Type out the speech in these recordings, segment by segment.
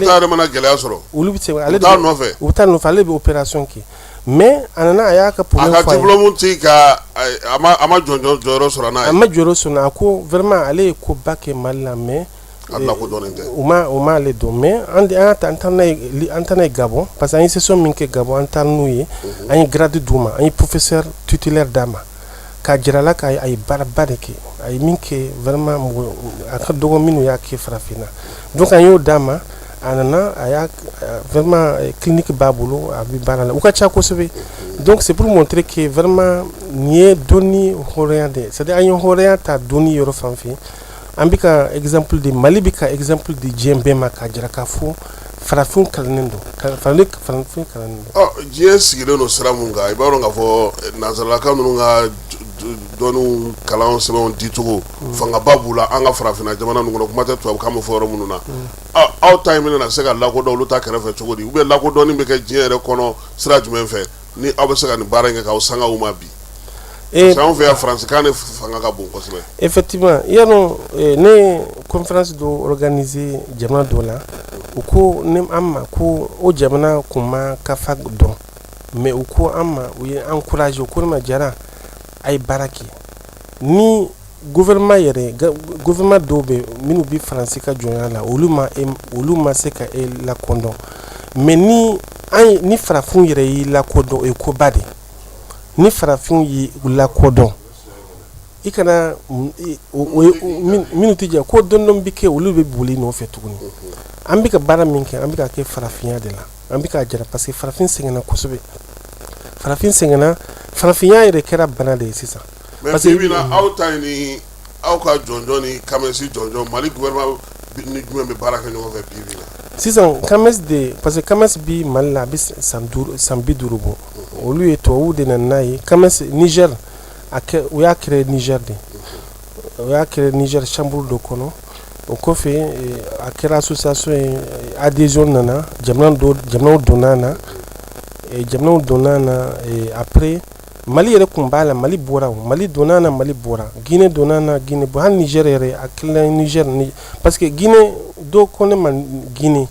taara mana gɛlɛya sɔrɔ olu bɛ se ale de nɔfɛ u taa nɔfɛ ale bɛ opération kɛ mais a nana a y'a ka problème fɔ a ka diplôme ti ka a ma jɔyɔrɔ sɔrɔ n'a ye a ma jɔyɔrɔ sɔrɔ a ko vraiment ale ye koba kɛ Mali la mais a lakodɔnnen tɛ u ma ale dɔn mais an taa n'a ye Gabon parce que an ye session min kɛ Gabon an taara n'u ye an ye grade d'u ma an ye professeur titulaire d'a ma k'a jira la k'a ye baaraba de kɛ a ye min kɛ vraiment a ka dɔgɔ minnu y'a kɛ farafinna donc an y'o d'a ma a nana a y'a vraiment clinique b'a bolo a bɛ baara la u ka ca kosɛbɛ donc c'est pour montrer que vraiment nin ye dɔnni hɔrɔnya de c'est-à-dire an ye hɔrɔnya ta dɔnni yɔrɔ fan fɛ an bɛ ka exemple de Mali bɛ ka exemple de diɲɛ bɛɛ ma k'a jira k'a fɔ farafin kalannen don farafin kalannen don. diɲɛ sigilen don sira mun kan i b'a dɔn k'a fɔ nanzaralaka ninnu ka dɔnniw kalan sɛbɛnw dicogo fangaba b'u la an ka farafinna jamana ninnu kɔnɔ kuma tɛ tubabukan min fɔ yɔrɔ minnu na aw ta in bɛna se ka lakodɔn olu ta kɛrɛfɛ cogo di ou bien lakodɔnni bɛ kɛ diɲɛ yɛrɛ kɔnɔ sira jumɛn fɛ ni aw bɛ se ka nin baara in kɛ k'aw sanga u ma bi parce que anw fɛ yan faransikan de fanga ka bon kosɛbɛ. Effectivement yannɔ ne conférence dɔ organiser jamana dɔ la u ko ne an ma ko o jamana kun ma kafa dɔn mais u ko an ma u ye encouragé u ko ne ma jara a ye baara kɛ ni gouvernement yɛrɛ gouvernement dɔw bɛ minnu bɛ faransi ka jɔnya la olu ma se ka e lakodɔn mais ni farafin yɛrɛ y'i lakodɔn o ye koba de ni farafin y'i lakodɔn i kana minnu tɛ jɛ ko dɔndɔn bɛ kɛ olu bɛ boli nɔfɛ tuguni an bɛ ka baara min kɛ an bɛ ka kɛ farafinya de la an bɛ ka jara parce que farafin sɛgɛnna kosɛbɛ farafin sɛgɛnna farafinya yɛrɛ kɛra bana de ye sisan. parce que bina aw ta ni aw ka jɔnjɔn ni kamesi jɔnjɔn Mali gouvernement ni jumɛn bɛ baara kɛ ɲɔgɔn fɛ bi la sisan kames de parce que kames bi Mali la a bɛ san 50 bɔ olu ye tubabuw de nana n'a ye kames Niger u y'a créé Niger de u y'a créé Niger chambre dɔ kɔnɔ o kɔfɛ a kɛra association ye adhésion nana jamanaw donna na après Mali yɛrɛ kun b'a la Mali bɔra Mali donna na Mali bɔra Guinée donna na Guinée bɔra hali Niger yɛrɛ a kila Niger parce que Guinée dɔ ko ne ma Guinée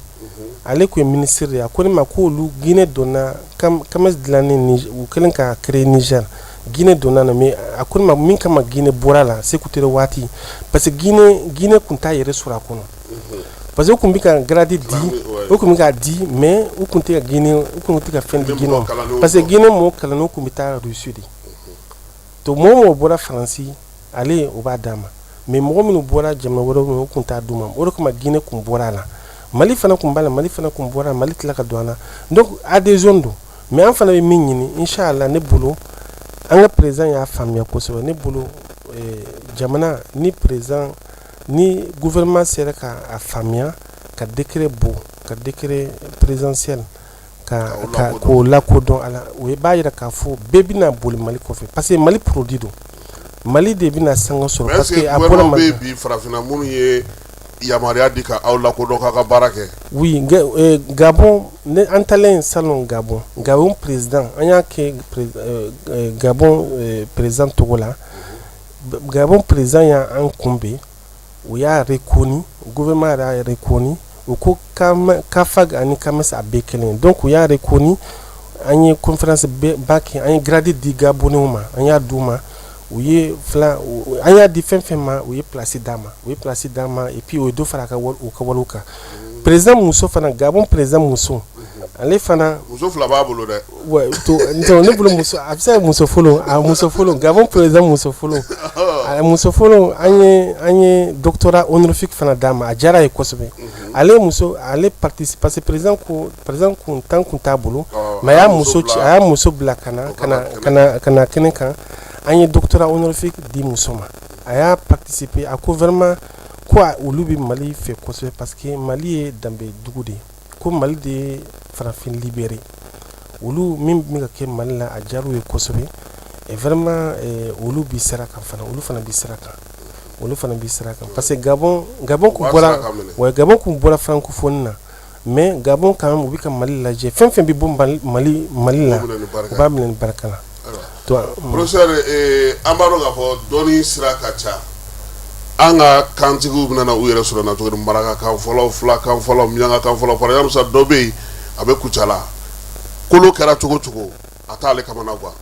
ale kun ye ministre de a ko ne ma ko olu Guinée donna kames dilannen u kɛlen ka créer Niger Guinée donna na mais a ko ne ma min kama Guinée bɔra la Sékou Touré waati parce que Guinée kun t'a yɛrɛ sɔrɔ a kɔnɔ parce que u kun bɛ ka grade di u kun bɛ ka di mais u kun tɛ ka Guinée u kun tɛ ka fɛn di Guinée parce que Guinée mɔgɔw kalannenw kun bɛ taa Russie de to mɔgɔ bɔra Faransi ale o b'a d'a ma mais mɔgɔ minnu bɔra jamana wɛrɛw u kun t'a d'u ma o de kama Guinée kun bɔra a la Mali fana kun b'a la Mali fana kun bɔra Mali tila ka don a la donc adhésion don mais an fana bɛ min ɲini inchallah ne bolo an ka président y'a faamuya kosɛbɛ ne bolo jamana ni président ni gouvernement sera ka a faamuya ka décret bɔ ka décret présidentiel k'o lakodɔn a la o b'a jira k'a fɔ bɛɛ bɛna boli Mali kɔfɛ parce que Mali produit don Mali de bɛna sanga sɔrɔ parce que a bɔra Mali mais est-ce que bi farafinna minnu ye yamaruya di ka aw lakodɔn k'a ka baara kɛ. oui Gabon ne an taalen salon Gabon président an y'a kɛ Gabon président togo la Gabon président y'an kunbɛn o y'a reconnu gouvernement y'a reconnu o ko Kafag ani Kames a bɛɛ kelen donc o y'a reconnu an ye conférence ba kɛ an ye grade di Gabonnew ma an y'a d'u ma u ye an y'a di fɛn ma u ye place d'a ma et puis o ye dɔ fara u ka wariw kan président muso fana Gabon président muso ale fana muso fila b'a bolo dɛ ouais to ne bolo muso a bɛ se ka muso fɔlɔ Gabon président muso fɔlɔ an ye doctorat honorifique fana d'a ma a diyara ye kosɛbɛ ale participe parce que président kun tan kun t'a bolo mais a y'a muso bila kana kɛnɛ kan an ye doctorat honorifique di muso ma a y'a participer a ko vraiment ko olu bɛ Mali fɛ kosɛbɛ parce que Mali ye danbe dugu de ko Mali de ye farafin libéré olu min bɛ ka kɛ Mali la a diyar'u ye kosɛbɛ et vraiment olu bi sira kan fana olu fana bi sira kan parce que Gabon kun bɔra francophonie na mais Gabon quand même u bɛ ka Mali lajɛ fɛn fɛn bɛ bɔ Mali la u b'a minɛ ni barika la. Professeur an b'a dɔn k'a fɔ dɔnni sira ka ca an ka kantigiw bɛna na u yɛrɛ sɔrɔ na cogo di maraka kan fɔlɔ fila kan fɔlɔ miɲanga kan fɔlɔ par exemple sa dɔ bɛ yen a bɛ Kucala kolo kɛra cogo cogo a t'ale kamana quoi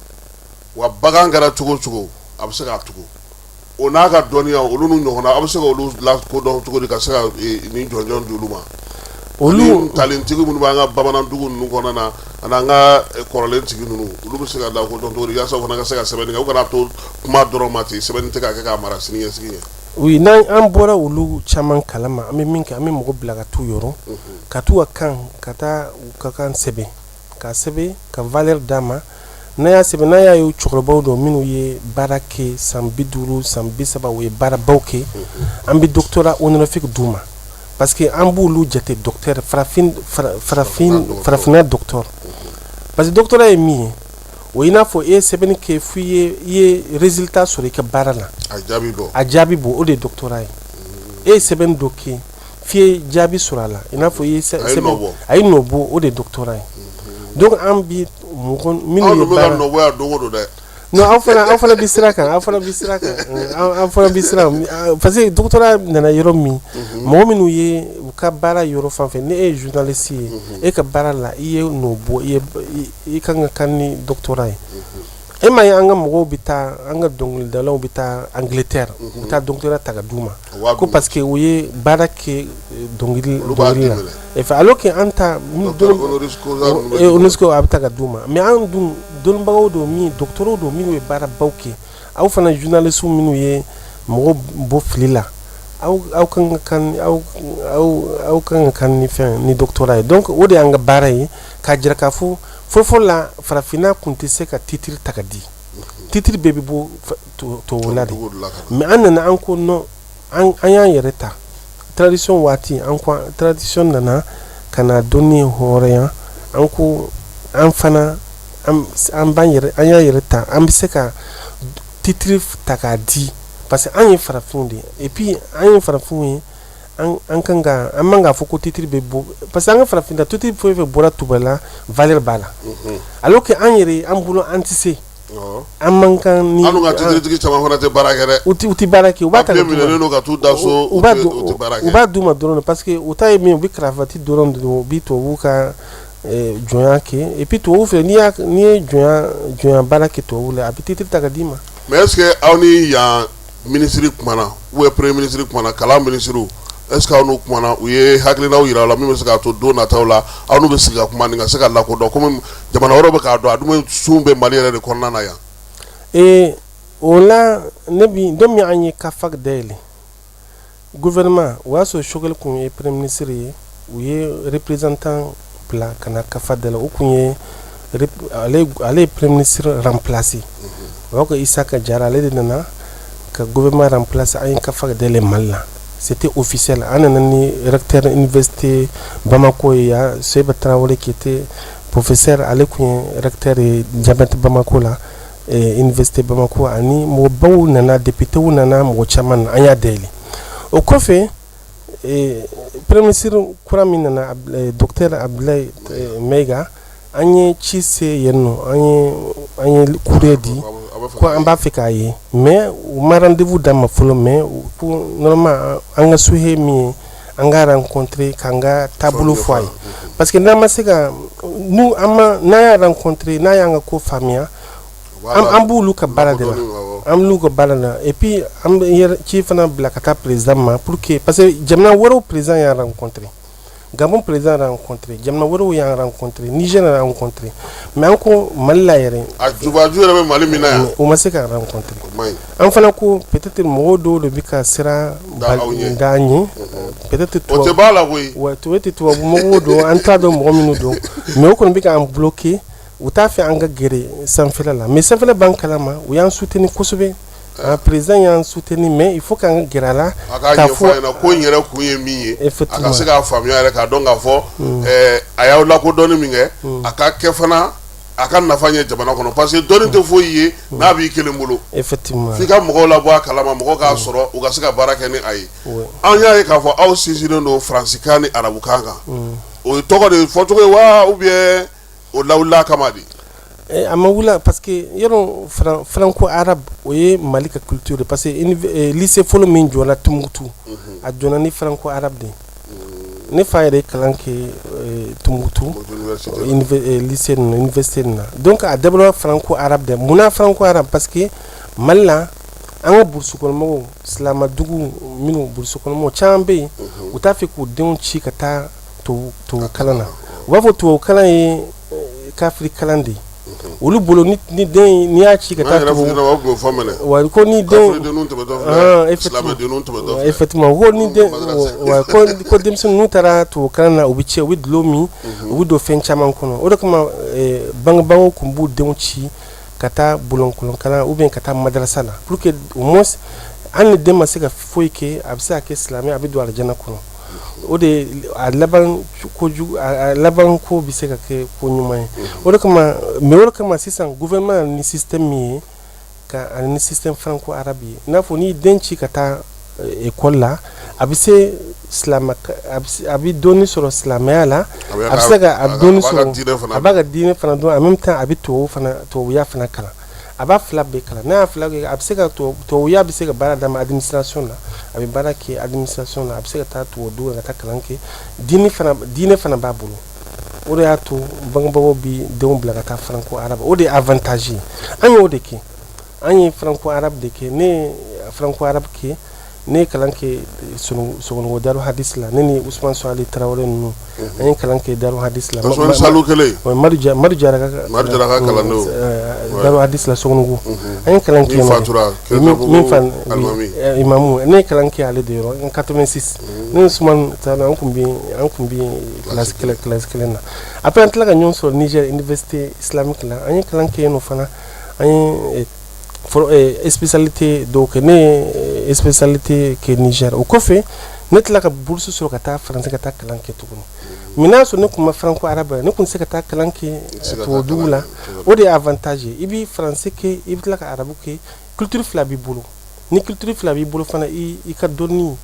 wa bagan kɛra cogo cogo a bɛ se k'a tugu o n'a ka dɔnniya olu n'u ɲɔgɔnna a bɛ se ka olu lakodɔn cogo di ka se ka nin jɔnjɔn di olu ma olu talentigi minnu b'an ka bamanan dugu ninnu kɔnɔna na ani an ka kɔrɔlen tigi ninnu olu bɛ se ka lakodɔn cogo di yaasa u fana ka se ka sɛbɛnni kɛ u kana to kuma dɔrɔn ma ten sɛbɛnni tɛ ka kɛ k'a mara sini ɲɛsigi ɲɛ. Oui, n'an bɔra olu caman kalama an bɛ min kɛ an bɛ mɔgɔ bila ka t'u yɔrɔ ka t'u ka kan ka taa u ka kan sɛbɛn ka sɛbɛn ka valeur d'a ma n'a y'a sɛbɛn n'a y'a ye cɛkɔrɔbaw dɔ minnu ye baara kɛ san 50 san 30 u ye baarabaw kɛ an bɛ doctorat honorifique d'u ma parce que an b'olu jate docteur farafinna docteur parce que doctorat ye min ye o i n'a fɔ e ye sɛbɛnni kɛ f'i ye résultat sɔrɔ i ka baara la a jaabi bɔ o de ye doctorat ye e ye sɛbɛnni dɔ kɛ f'i ye jaabi sɔrɔ a la i n'a fɔ i ye sɛbɛn a ye nɔ bɔ o de ye doctorat ye donc an bi mɔgɔ minnu ye baara non aw fana bi sira kan aw fana bi sira kan parce que doctorat nana yɔrɔ min mɔgɔ minnu ye u ka baara yɔrɔ fan fɛ ne ye journaliste ye e ka baara la i ye nɔ bɔ i kan ka kan ni doctorat ye e ma ye an ka mɔgɔw bɛ taa an ka dɔnkilidalaw bɛ taa Angleterre u bɛ taa doctorat ta ka d'u ma ko parce que u ye baara kɛ dɔnkili la alors que an ta UNESCO a bɛ ta ka d'u ma mais an dun dɔnnibagaw dɔ min docteurs dɔ minnu ye baarabaw kɛ aw fana journalistes minnu ye mɔgɔ bɔ fili la aw kan ka kan ni fɛn ni doctorat ye donc o de y'an ka baara ye k'a jira k'a fɔ fɔlɔfɔlɔ la farafinna kun tɛ se ka titre ta ka di titre bɛɛ bɛ bɔ tubabu la de mais an nana an ko non an y'an yɛrɛ ta tradition waati an ko tradition nana ka na dɔnni hɔrɔnya an ko an fana an y'a yɛrɛ ta an bɛ se ka titre ta k'a di parce que an ye farafinw de et puis an ye farafinw ye an man k'a fɔ ko titre bɛ bɔ parce que an ka farafinna titre fɛn fɛn bɔra tubabu la valeur b'a la alors que an yɛrɛ an bolo an tɛ se an man kan ni an ka titretigi caman fana tɛ baara kɛ dɛ u tɛ baara kɛ u b'a ta ka t'u da so u b'a d'u ma dɔrɔn parce que u ta ye min u bɛ karavati dɔrɔn de u bɛ tubabuw ka jɔnya kɛ et puis tubabu fɛ n'i ye jɔnya baara kɛ tubabu la a bɛ titre ta ka d'i ma. mais est ce que aw ni yan ministre kumana ou premier ministre kumana kalan ministre est ce que aw n'u kumana u ye hakilinaw yira la min bɛ se k'a to don nataw la aw n'u bɛ sigi ka kuma nin ka se ka lakodɔn komi jamana wɛrɛw bɛ k'a dɔn a dun sun bɛ Mali yɛrɛ de kɔnɔna na yan. o la ne bi don min an ye CAFAC dayɛlɛ gouvernement o y'a sɔrɔ Choguel kun ye premier ministre ye u ye représentant bila ka na CAFAC dayɛlɛ o kun ye ale ye premier ministre remplacé o y'a sɔrɔ Isaka Jara ale de nana ka gouvernement remplacé an ye CAFAC dayɛlɛ Mali la c'était officiel an nana ni recteur université Bamako ye Seba Traoré qui était professeur ale kun ye recteur ye Diabète Bamako la université Bamako ani mɔgɔ baw nana députéw nana mɔgɔ caman an y'a dayɛlɛ o kɔfɛ premier ministre kura min nana docteur Abdoulaye Maiga an ye ci se yen nɔ an ye courrier di ko an b'a fɛ k'a ye mais u ma rendez-vous d'an ma fɔlɔ mais pour normalement an ka suhe min ye an ka rencontrer k'an ka taabolo fɔ a ye parce que n'an ma se ka n'an y'a rencontrer n'a y'an ka ko faamuya an b'olu ka baara de la an b'olu ka baara la et puis an bɛ ci fana bila ka taa président ma pour que parce que jamana wɛrɛw président y'an rencontrer Gabon président y'a rencontré jamana wɛrɛw y'an rencontré Niger y'a rencontré mais an ko Mali la yɛrɛ a jubaju yɛrɛ bɛ Mali min na yan o ma se ka rencontré an fana ko peut-être mɔgɔw dɔw de bɛ ka sira d'an ye peut-être o tɛ b'a la koyi wa o tɛ tubabu mɔgɔw don an t'a dɔn mɔgɔ minnu don mais o kɔni bɛ k'an bloqué u t'a fɛ an ka gɛrɛ sanfɛla la mais sanfɛla b'an kalama u y'an soutenir kosɛbɛ président y'an soutenir mais il faut k'an ka gɛrɛ a la k'a fɔ ko in yɛrɛ kun ye min ye a ka se k'a faamuya yɛrɛ k'a dɔn k'a fɔ a y'aw lakodɔnni min kɛ a ka kɛ fana a ka nafa ɲɛ jamana kɔnɔ parce que dɔnni tɛ foyi ye n'a b'i kelen bolo effectivement f'i ka mɔgɔw labɔ a kalama mɔgɔw k'a sɔrɔ u ka se ka baara kɛ ni a ye an y'a ye k'a fɔ aw sinsinnen don faransikan ni arabukan kan o ye tɔgɔ de fɔcogo ye wa ou bien o lawulila kama de a ma wula parce que yɔrɔ franco arabe o ye mali ka culture de parce que lycée fɔlɔ min jɔra Tumbuktu a jɔna ni franco arabe de ne fa yɛrɛ ye kalan kɛ Tumbuktu lycée na université na donc a dabɔra franco arabe de munna franco arabe parce que mali la an ka burusi kɔnɔmɔgɔw silamadugu minnu burusi kɔnɔmɔgɔw caman bɛ yen u t'a fɛ k'u denw ci ka taa tubabu kalan na u b'a fɔ tubabu kalan ye kafiri kalan de ye olu bolo ni den ni y'a ci ka taa wa ko ni den effectivement ko ni den wa ko denmisɛnnin n'u taara tubabu kalan na u bɛ ci u bɛ dulon min u bɛ don fɛn caman kɔnɔ o de kama bangebaaw tun b'u denw ci ka taa bulonkolon kalan ou bien ka taa madrasa la pour que au moins an ni den ma se ka foyi kɛ a bɛ se ka kɛ silamɛ a bɛ don alijana kɔnɔ o de a laban ko bɛ se ka kɛ ko ɲuman ye o de kama mais o de kama sisan gouvernement ni système min ye ka ani système franco arabe ye i n'a fɔ n'i den ci ka taa école la a bɛ se silama a bɛ dɔɔni sɔrɔ silamɛya la a bɛ se ka a dɔɔni sɔrɔ a b'a ka diinɛ fana dɔn en même temps a bɛ tubabuya fana kalan a b'a fila bɛɛ kalan n'a y'a fila kɛ a bɛ se ka tubabuya bɛ se ka baara d'a ma administration na a bɛ baara kɛ administration na a bɛ se ka taa tubabu ka taa kalan kɛ diinɛ fana b'a bolo o de y'a to bangebagaw bɛ denw bila ka taa franco arabe o de ye avantage ye an y'o de kɛ an ye franco arabe de kɛ ne ye franco arabe kɛ ne ye kalan kɛ Sogonugu Daru Hadis la ne ni Usman Suhali Tarawele ninnu an ye kalan kɛ Daru Hadis la Usman Salu kelen Madu Jara ka kalan do Daru Hadis la Sogonugu an ye kalan kɛ min fan imamu ne ye kalan kɛ ale de yɔrɔ en 86 ne ni Usman Tarawele an kun bi classe kelen na après an tila ka ɲɔgɔn sɔrɔ Niger Université Islamique la an ye kalan kɛ yen nɔ fana an ye spécialité donc ne spécialité ke Niger o kɔfɛ ne tila ka bourse sɔrɔ ka taa français ka taa kalan kɛ tuguni mais n'a sɔrɔ ne kun ma franco arabe ne kun se ka taa kalan kɛ tubabudugu la o de ye avantage ye i bi français kɛ i bi tila ka arabu kɛ culture fila b'i bolo ni culture fila b'i bolo fana i ka dɔnni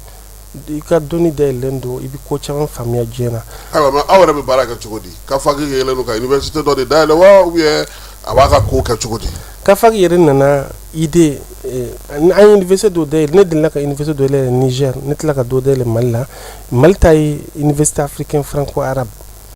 dayɛlɛlen don i bi ko caman faamuya diɲɛ na ayiwa mais aw yɛrɛ bɛ baara kɛ cogo di ka faki yɛlɛlen don ka université dɔ de dayɛlɛ wa ou bien a b'a ka ko kɛ cogo di Kafak yɛrɛ nana idée an ye université dɔ dayɛlɛ ne delila ka université dɔ dayɛlɛ Niger ne tila ka dɔ dayɛlɛ Mali la Mali ta ye université africaine franco arabe